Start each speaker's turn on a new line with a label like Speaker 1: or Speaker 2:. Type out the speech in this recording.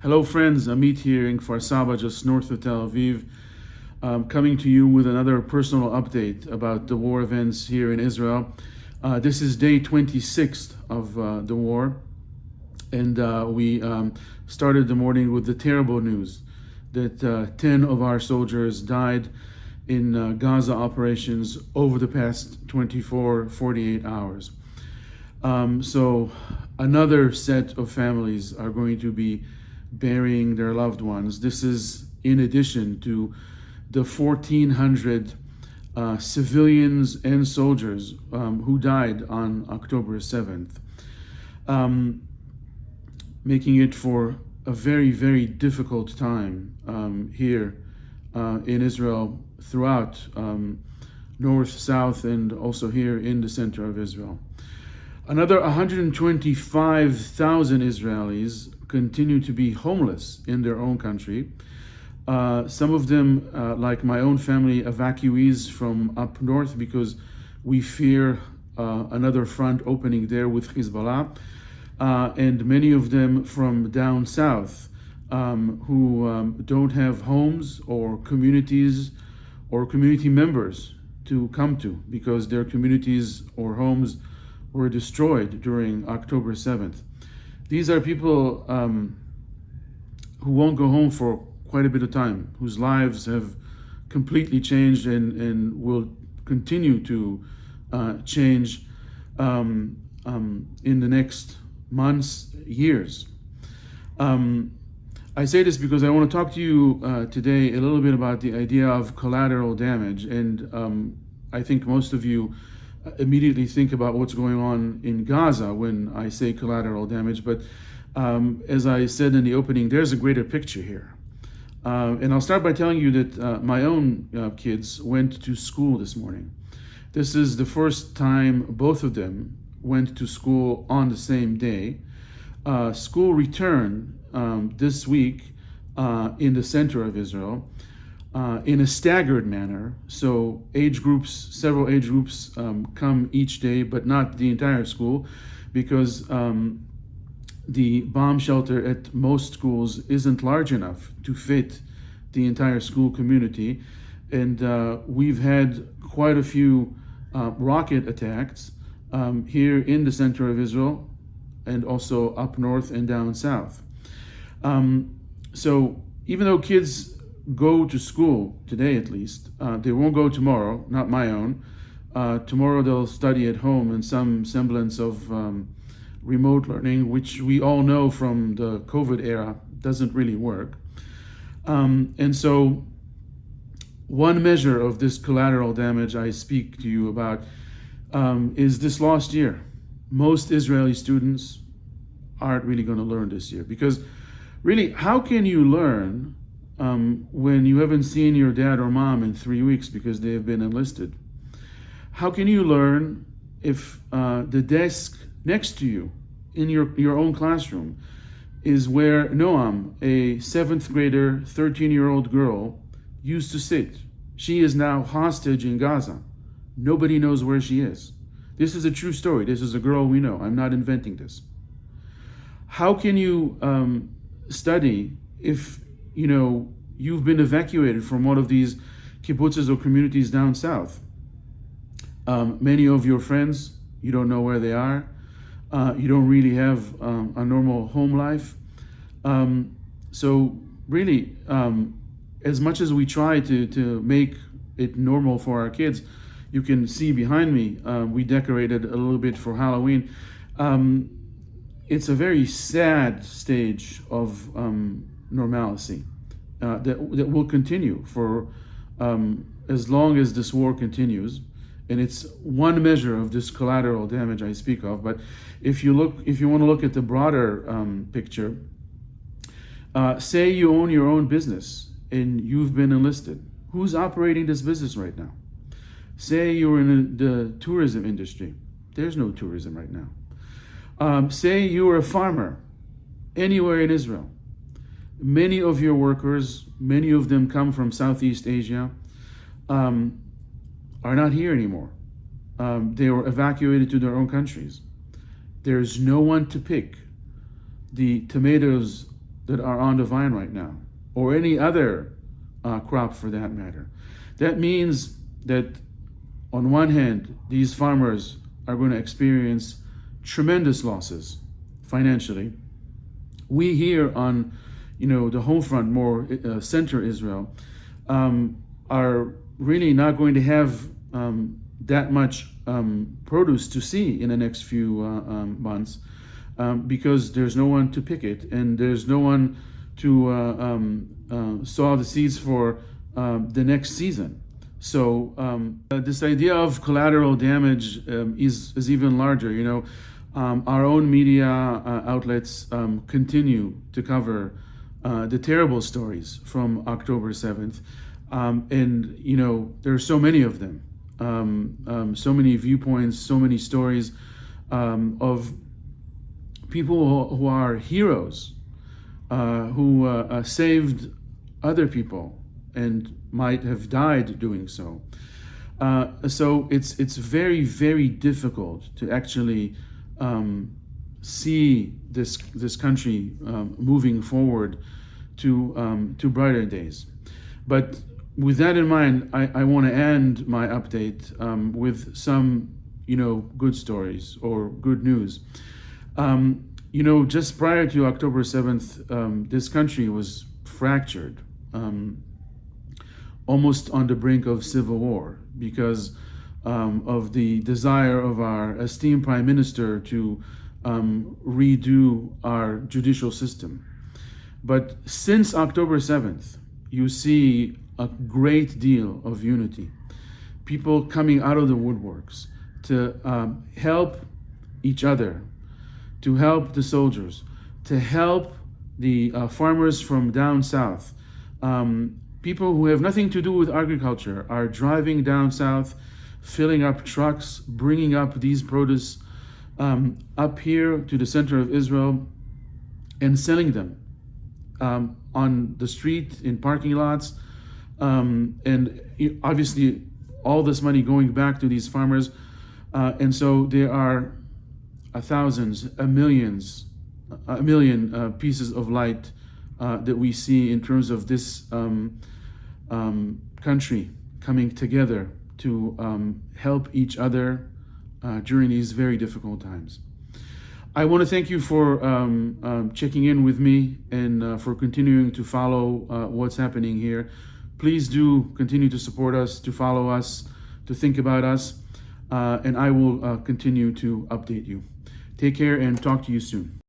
Speaker 1: Hello friends, Amit here in Kfar Saba, just north of Tel Aviv, coming to you with another personal update about the war events here in Israel. This is day 26th of the war, and we started the morning with the terrible news that 10 of our soldiers died in Gaza operations over the past 48 hours. So another set of families are going to be burying their loved ones. This is in addition to the 1,400 civilians and soldiers who died on October 7th, making it for a very, very difficult time here in Israel, throughout north, south, and also here in the center of Israel. Another 125,000 Israelis continue to be homeless in their own country. Some of them, like my own family, evacuees from up north because we fear another front opening there with Hezbollah, and many of them from down south who don't have homes or communities or community members to come to because their communities or homes were destroyed during October 7th. These are people who won't go home for quite a bit of time, whose lives have completely changed and will continue to change in the next months, years. I say this because I want to talk to you today a little bit about the idea of collateral damage, and I think most of you immediately think about what's going on in Gaza when I say collateral damage, but as I said in the opening, there's a greater picture here. And I'll start by telling you that my own kids went to school this morning. This is the first time both of them went to school on the same day. School returned this week in the center of Israel in a staggered manner. So several age groups come each day, but not the entire school, because the bomb shelter at most schools isn't large enough to fit the entire school community. And we've had quite a few rocket attacks here in the center of Israel and also up north and down south. So even though kids go to school today, at least, they won't go tomorrow, not my own. Tomorrow they'll study at home in some semblance of remote learning, which we all know from the COVID era doesn't really work. And so one measure of this collateral damage I speak to you about is this last year. Most Israeli students aren't really going to learn this year, because really, how can you learn when you haven't seen your dad or mom in 3 weeks because they have been enlisted? How can you learn if the desk next to you in your own classroom is where Noam, a 7th grader, 13-year-old girl, used to sit? She is now hostage in Gaza. Nobody knows where she is. This is a true story. This is a girl we know. I'm not inventing this. How can you study if you've been evacuated from one of these kibbutzes or communities down south? Many of your friends, you don't know where they are. You don't really have a normal home life. So really, as much as we try to make it normal for our kids, you can see behind me, we decorated a little bit for Halloween. It's a very sad stage of normalcy that will continue for as long as this war continues. And it's one measure of this collateral damage I speak of. But if you want to look at the broader picture, say you own your own business and you've been enlisted. Who's operating this business right now? Say you're in the tourism industry. There's no tourism right now. Say you're a farmer anywhere in Israel. Many of your workers, many of them come from Southeast Asia, are not here anymore. They were evacuated to their own countries. There's no one to pick the tomatoes that are on the vine right now, or any other crop for that matter. That means that on one hand, these farmers are going to experience tremendous losses financially. We here on, the home front, more center Israel, are really not going to have that much produce to see in the next few months, because there's no one to pick it, and there's no one to sow the seeds for the next season. So this idea of collateral damage is even larger. Our own media outlets continue to cover the terrible stories from October 7th. And, there are so many of them, so many viewpoints, so many stories of people who are heroes, who saved other people and might have died doing so. So it's very, very difficult to actually see this country moving forward to brighter days. But with that in mind, I want to end my update with some good stories or good news. Just prior to October 7th, this country was fractured, almost on the brink of civil war, because of the desire of our esteemed Prime Minister to redo our judicial system. But since October 7th, you see a great deal of unity. People coming out of the woodworks to help each other, to help the soldiers, to help the farmers from down south. People who have nothing to do with agriculture are driving down south, filling up trucks, bringing up these produce up here to the center of Israel and selling them on the street, in parking lots. And obviously all this money going back to these farmers. And so there are thousands, million pieces of light that we see in terms of this country coming together to help each other during these very difficult times. I want to thank you for checking in with me and for continuing to follow what's happening here. Please do continue to support us, to follow us, to think about us, and I will continue to update you. Take care and talk to you soon.